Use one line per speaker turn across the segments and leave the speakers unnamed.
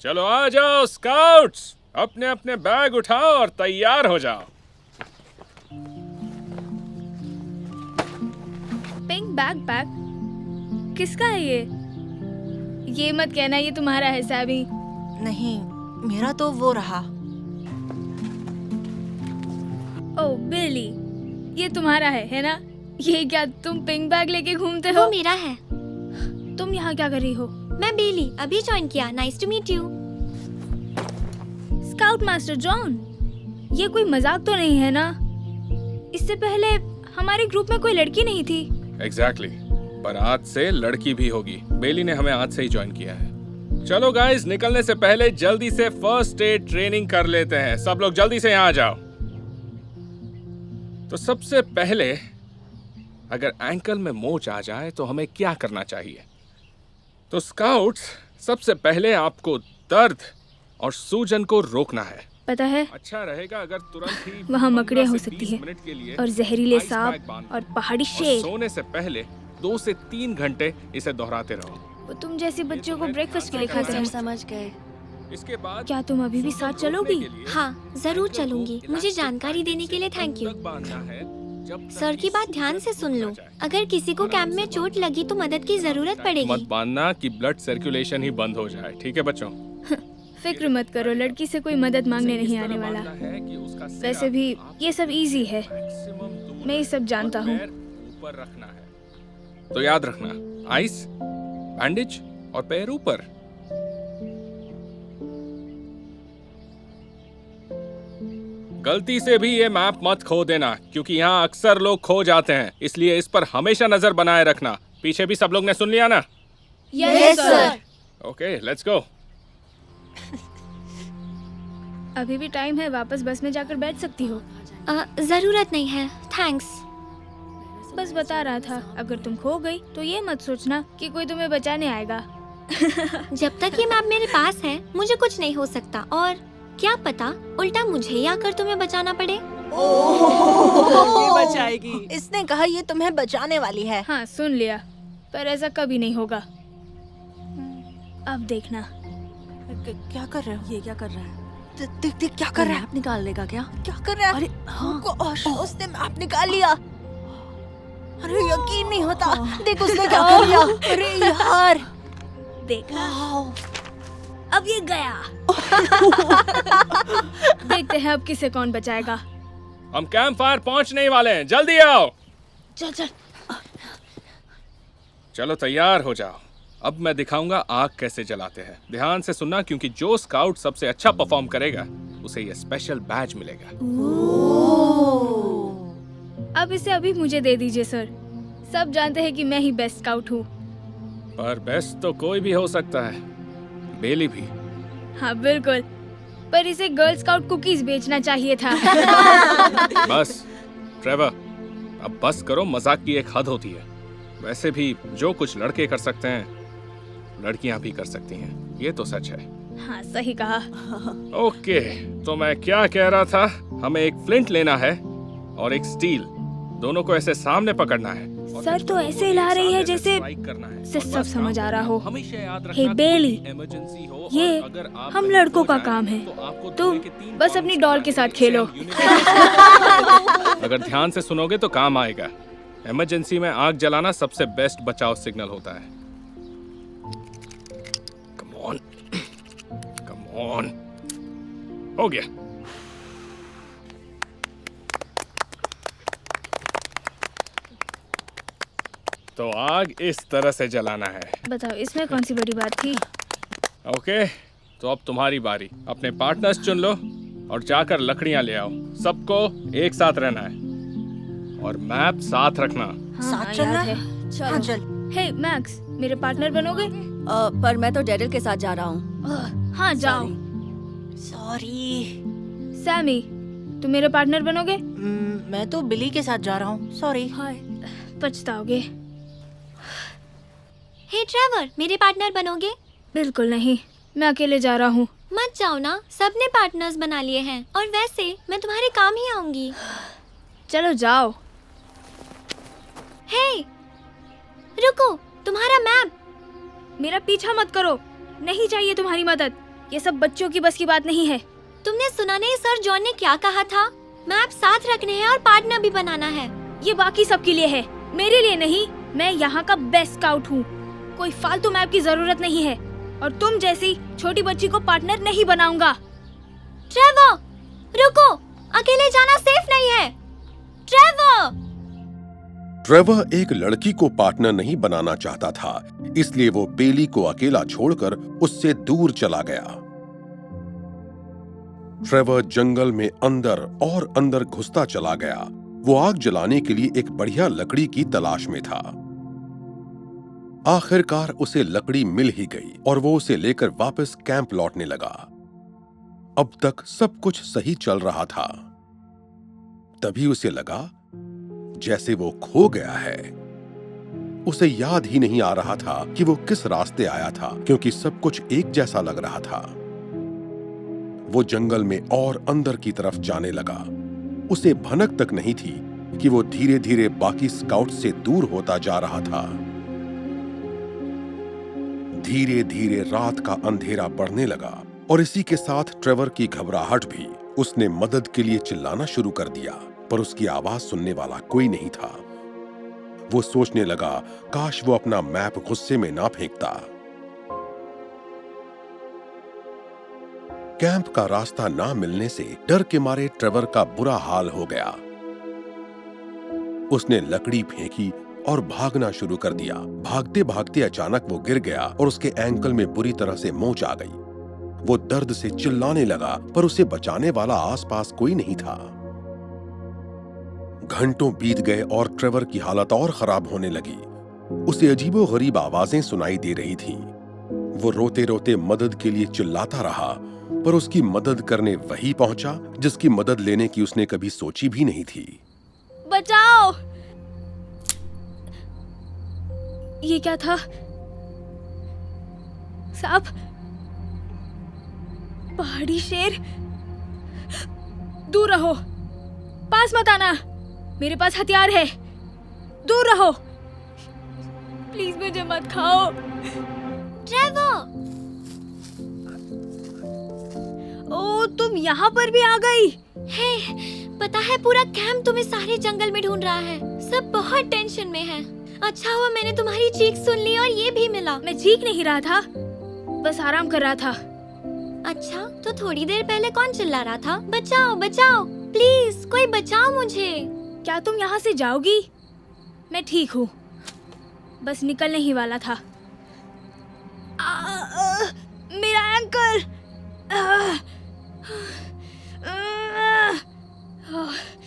चलो आ जाओ स्काउट्स, अपने अपने बैग उठाओ और तैयार हो जाओ।
पिंक बैकपैक किसका है ये? ये मत कहना ये तुम्हारा है सैमी।
नहीं, मेरा तो वो रहा।
ओह बिली, ये तुम्हारा है ना? ये क्या तुम पिंक बैग लेके घूमते हो?
वो मेरा है।
तुम यहाँ क्या कर रही हो?
मैं बेली, अभी ज्वाइन किया। Nice to meet you.
Scout master John, ये कोई मजाक तो नहीं है ना? इससे पहले हमारे ग्रुप में कोई लड़की नहीं थी।
एग्जैक्टली, पर आज से लड़की भी होगी। बेली ने हमें आज से ही ज्वाइन किया है। चलो गाइस, निकलने से पहले जल्दी से फर्स्ट एड ट्रेनिंग कर लेते हैं। सब लोग जल्दी से यहाँ आ जाओ। तो सबसे पहले अगर एंकल में मोच आ जाए तो हमें क्या करना चाहिए? तो स्काउट्स, सबसे पहले आपको दर्द और सूजन को रोकना है।
पता है,
अच्छा रहेगा अगर तुरंत ही
वहाँ
15
मकड़ियाँ हो
से
सकती
20
है
मिनट के लिए
और जहरीले
आइस
सांप
पैक बांध
और
लो।
पहाड़ी
और
शेर।
सोने से पहले 2 से 3 घंटे इसे दोहराते रहो।
वो तुम जैसे बच्चों को ब्रेकफास्ट के लिए
हाँ,
खाते
सर,
हैं।
समझ गए।
इसके बाद
क्या तुम अभी भी साथ चलोगी?
हाँ, जरूर चलूंगी। मुझे जानकारी देने के लिए थैंक यू। सर की बात ध्यान से सुन लो। अगर किसी को कैंप में चोट लगी तो मदद की जरूरत
मत
पड़ेगी।
बांधना कि ब्लड सर्कुलेशन ही बंद हो जाए, ठीक है बच्चों?
फिक्र मत करो, लड़की से कोई मदद मांगने नहीं आने वाला। वैसे भी ये सब इजी है, मैं ये सब जानता हूँ।
ऊपर रखना है तो याद रखना, आइस, बैंडेज और पैर ऊपर। गलती से भी ये मैप मत खो देना, क्योंकि यहाँ अक्सर लोग खो जाते हैं, इसलिए इस पर हमेशा नजर बनाए रखना। पीछे भी सब लोग ने सुन लिया ना?
Yes sir.
Okay, let's go.
अभी भी टाइम है, वापस बस में जाकर बैठ सकती हो।
जरूरत नहीं है, थैंक्स।
बस बता रहा था, अगर तुम खो गई तो ये मत सोचना कि कोई तुम्हें बचाने आएगा।
जब तक ये मैप मेरे पास है मुझे कुछ नहीं हो सकता, और क्या पता उल्टा मुझे ही आकर तुम्हें बचाना पड़े।
ये बचाएगी। इसने कहा ये तुम्हें बचाने वाली है।
हाँ सुन लिया, पर ऐसा कभी नहीं होगा। अब देखना।
क्या कर रहे हो?
ये क्या कर रहा है?
देख देख क्या कर रहा है?
मैप निकाल लेगा क्या?
क्या कर रहा है?
अरे हाँ,
गोश, उसने मैप निकाल लिया। अरे यकीन नहीं होता। देख उसने क्या कर लिया। अरे यार,
देखा,
वाओ।
अब ये गया। देखते हैं अब किसे कौन बचाएगा।
हम कैंप फायर पहुंचने ही वाले हैं, जल्दी आओ।
चल चल।
चलो तैयार हो जाओ, अब मैं दिखाऊंगा आग कैसे जलाते हैं। ध्यान से सुनना, क्योंकि जो स्काउट सबसे अच्छा परफॉर्म करेगा उसे ये स्पेशल बैज मिलेगा।
अब इसे अभी मुझे दे दीजिए सर। सब जानते हैं कि मैं ही बेस्ट स्काउट हूँ।
पर बेस्ट तो कोई भी हो सकता है, बेली भी।
हाँ बिल्कुल, पर इसे गर्ल स्काउट कुकीज बेचना चाहिए था।
बस ट्रेवर, अब बस करो, मजाक की एक हद होती है। वैसे भी जो कुछ लड़के कर सकते हैं लड़कियां भी कर सकती हैं, ये तो सच है।
हाँ सही कहा।
ओके, तो मैं क्या कह रहा था, हमें एक फ्लिंट लेना है और एक स्टील, दोनों को ऐसे सामने पकड़ना है। और
सर
फिर
तो
दोनों
ऐसे
को
हिला
एक
रही
साथ
है
ऐसे
जैसे
strike करना है।
से
और
सब
बस
समझ आ रहा हो।
हमेशा याद रखना,
हे
कोई
बेली,
इमरजेंसी हो और
ये
अगर आप
हम
कहीं
लड़कों
खो
का
जाएं,
काम है।
तो आपको
तुम
धोने के 3
बस
pounds
अपनी डॉल के साथ
बनाने
खेलो।
अगर ध्यान से सुनोगे तो काम आएगा। इमरजेंसी में आग जलाना सबसे बेस्ट बचाव सिग्नल होता है। कम ऑन, कम ऑन, हो गया। तो आग इस तरह से जलाना है।
बताओ इसमें कौन सी बड़ी बात थी?
ओके, तो अब तुम्हारी बारी। अपने पार्टनर्स चुन लो और जाकर लकड़ियां ले आओ। सबको एक साथ रहना है और मैप साथ रखना।
हाँ,
साथ
याद
चलना
है।
हाँ चल।
हे मैक्स, मेरे पार्टनर बनोगे?
पर मैं तो डेरिल के साथ जा रहा हूँ।
हाँ जाओ।
सॉरी।
सैमी, तुम मेरे पार्टनर बनोगे?
मैं तो बिली के साथ जा रहा हूँ। सॉरी।
हाय।
पछताओगे।
हे ट्रेवर, मेरे पार्टनर बनोगे?
बिल्कुल नहीं, मैं अकेले जा रहा हूँ।
मत जाओ ना, सबने पार्टनर्स बना लिए हैं। और वैसे मैं तुम्हारे काम ही आऊंगी।
चलो जाओ।
हे, रुको, तुम्हारा मैप।
मेरा पीछा मत करो, नहीं चाहिए तुम्हारी मदद। ये सब बच्चों की बस की बात नहीं है।
तुमने सुना नहीं सर जॉन ने क्या कहा था? मैप साथ रखने हैं और पार्टनर भी बनाना है।
ये बाकी सबके लिए है, मेरे लिए नहीं। मैं यहाँ का बेस्ट स्काउट हूँ। कोई फालतू मैप की जरूरत नहीं है और तुम जैसी छोटी बच्ची को पार्टनर नहीं बनाऊंगा।
ट्रेवर, रुको, अकेले जाना सेफ नहीं है। ट्रेवर!
ट्रेवर एक लड़की को पार्टनर नहीं बनाना चाहता था, इसलिए वो बेली को अकेला छोड़कर उससे दूर चला गया। ट्रेवर जंगल में अंदर और अंदर घुसता चला गया। वो आग जलाने के लिए एक बढ़िया लकड़ी की तलाश में था। आखिरकार उसे लकड़ी मिल ही गई और वो उसे लेकर वापस कैंप लौटने लगा। अब तक सब कुछ सही चल रहा था। तभी उसे लगा जैसे वो खो गया है। उसे याद ही नहीं आ रहा था कि वो किस रास्ते आया था, क्योंकि सब कुछ एक जैसा लग रहा था। वो जंगल में और अंदर की तरफ जाने लगा। उसे भनक तक नहीं थी कि वो धीरे धीरे बाकी स्काउट से दूर होता जा रहा था। धीरे धीरे रात का अंधेरा बढ़ने लगा और इसी के साथ ट्रेवर की घबराहट भी। उसने मदद के लिए चिल्लाना शुरू कर दिया, पर उसकी आवाज सुनने वाला कोई नहीं था। वो सोचने लगा, काश वो अपना मैप गुस्से में ना फेंकता। कैंप का रास्ता ना मिलने से डर के मारे ट्रेवर का बुरा हाल हो गया। उसने लकड़ी फेंकी और भागना शुरू कर दिया। भागते भागते अचानक वो गिर गया और उसके एंकल में बुरी तरह से मोच आ गई। वो दर्द से चिल्लाने लगा, पर उसे बचाने वाला आसपास कोई नहीं था। घंटों बीत गए और ट्रेवर की हालत और खराब होने लगी। उसे अजीबोगरीब आवाजें सुनाई दे रही थीं। वो रोते रोते मदद के लिए चिल्लाता रहा, पर उसकी मदद करने वही पहुंचा जिसकी मदद लेने की उसने कभी सोची भी नहीं थी।
बचाओ! ये क्या था? सांप? पहाड़ी शेर? दूर रहो, पास मत आना। मेरे पास हथियार है, दूर रहो। प्लीज मुझे मत खाओ।
ट्रेवर!
ओ, तुम यहाँ पर भी आ गई?
हे, पता है पूरा कैंप तुम्हें सारे जंगल में ढूंढ रहा है। सब बहुत टेंशन में है। अच्छा हुआ मैंने तुम्हारी चीख सुन ली और ये भी मिला।
मैं चीख नहीं रहा था, बस आराम कर रहा था।
अच्छा, तो थोड़ी देर पहले कौन चिल्ला रहा था? बचाओ बचाओ, प्लीज कोई बचाओ मुझे।
क्या तुम यहाँ से जाओगी? मैं ठीक हूँ, बस निकलने ही वाला था। मेरा एंकल!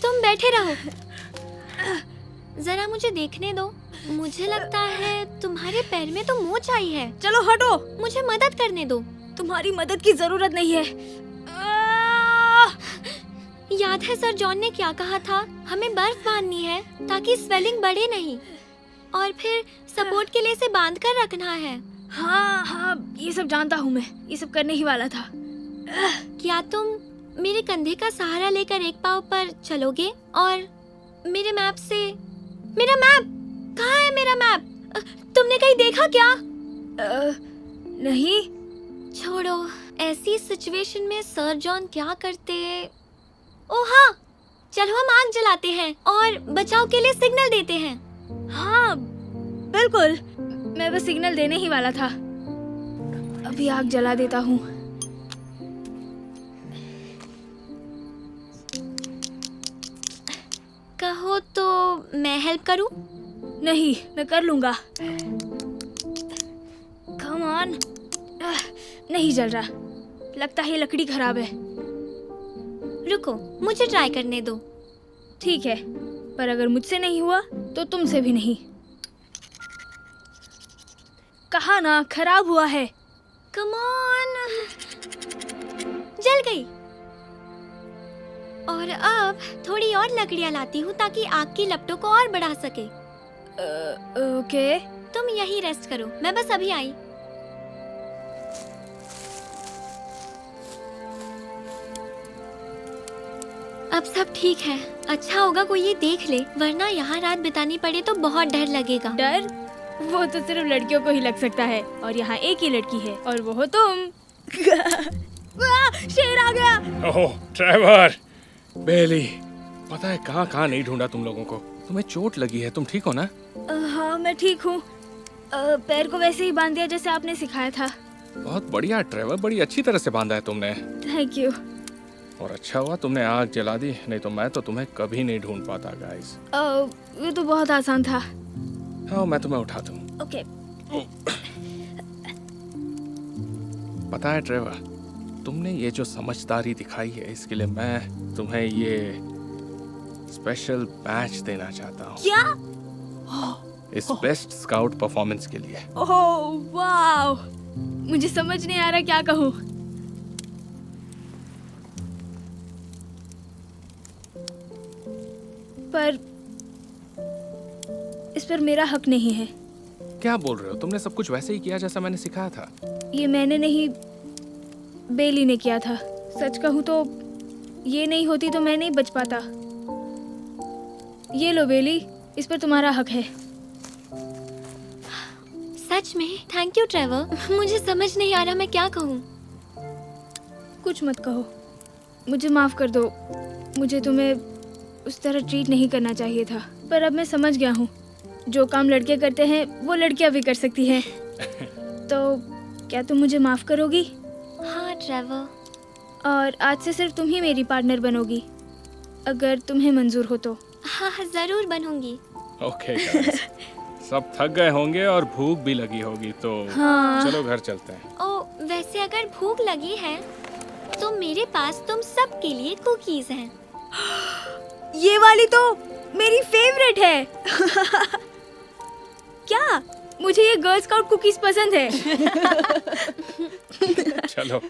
तुम बैठे रहो, जरा मुझे देखने दो। मुझे लगता है तुम्हारे पैर में तो मोच आई है।
चलो हटो,
मुझे मदद करने दो।
तुम्हारी मदद की जरूरत नहीं है।
याद है सर जॉन ने क्या कहा था? हमें बर्फ बांधनी है ताकि स्वेलिंग बढ़े नहीं, और फिर सपोर्ट के लिए इसे बांध कर रखना है।
हाँ हाँ, ये सब जानता हूँ मैं, ये सब करने ही वाला था।
क्या तुम मेरे कंधे का सहारा लेकर एक पाँव पर चलोगे और मेरे मैप से... मेरा मैप कहाँ है? मेरा मैप तुमने कहीं देखा क्या?
नहीं।
छोड़ो, ऐसी सिचुएशन में सर जॉन क्या करते? ओह हाँ, चलो हम आग जलाते हैं और बचाव के लिए सिग्नल देते हैं।
हाँ बिल्कुल, मैं बस सिग्नल देने ही वाला था। अभी आग जला देता हूँ।
कहो तो मैं हेल्प करूं?
नहीं, मैं कर लूंगा। Come on. नहीं जल रहा, लगता है लकड़ी खराब है।
रुको, मुझे ट्राई करने दो।
ठीक है, पर अगर मुझसे नहीं हुआ तो तुमसे भी नहीं। कहा ना, खराब हुआ है।
Come on. जल गई। और अब थोड़ी और लकड़ियां लाती हूँ ताकि आग की लपटों को और बढ़ा सके।
ओके।
तुम यहीं रेस्ट करो, मैं बस अभी आई। अब सब ठीक है। अच्छा होगा कोई ये देख ले, वरना यहाँ रात बितानी पड़े तो बहुत डर लगेगा।
डर? वो तो सिर्फ लड़कियों को ही लग सकता है, और यहाँ एक ही लड़की है और वो हो तुम। शेर आ गया।
ओह ट्रेवर, बेली, पता है कहाँ कहाँ नहीं ढूंढा तुम लोगों को। तुम्हें चोट लगी है, तुम ठीक हो ना?
हाँ मैं ठीक हूँ। पैर को वैसे ही बांध दिया जैसे आपने सिखाया था।
बहुत बढ़िया ट्रेवर, बड़ी अच्छी तरह से बांधा है तुमने।
Thank you.
और अच्छा हुआ तुमने आग जला दी, नहीं तो मैं तो तुम्हें कभी नहीं ढूंढ पाता गाइस।
ये तो बहुत आसान था।
हाँ मैं तुम्हें उठा दूँ।
ओके।
पता है ट्रेवर, तुमने ये जो समझदारी दिखाई है इसके लिए मैं तुम्हें ये स्पेशल बैच देना चाहता हूँ।
क्या?
इस बेस्ट स्काउट परफॉर्मेंस के लिए।
ओह वाओ, मुझे समझ नहीं आ रहा क्या कहूँ। पर इस पर मेरा हक नहीं है।
क्या बोल रहे हो? तुमने सब कुछ वैसे ही किया जैसा मैंने सिखाया था।
ये मैंने नहीं, बेली ने किया था। सच कहूँ तो ये नहीं होती तो मैं नहीं बच पाता। ये लो बेली, इस पर तुम्हारा हक है।
सच में थैंक यू ट्रेवर। मुझे समझ नहीं आ रहा मैं क्या कहूँ।
कुछ मत कहो, मुझे माफ कर दो। मुझे तुम्हें उस तरह ट्रीट नहीं करना चाहिए था। पर अब मैं समझ गया हूँ, जो काम लड़के करते हैं वो लड़कियां भी कर सकती हैं। तो क्या तुम मुझे माफ करोगी?
हाँ ट्रेवर।
और आज से सिर्फ तुम ही मेरी पार्टनर बनोगी, अगर तुम्हें मंजूर हो तो।
हाँ जरूर बनूंगी।
ओके गाइस, सब थक गए होंगे और भूख भी लगी होगी, तो
हाँ।
चलो घर चलते हैं।
ओ वैसे अगर भूख लगी है तो मेरे पास तुम सब के लिए कुकीज हैं।
ये वाली तो मेरी फेवरेट है। क्या? मुझे ये गर्ल स्काउट कुकीज पसंद है।
चलो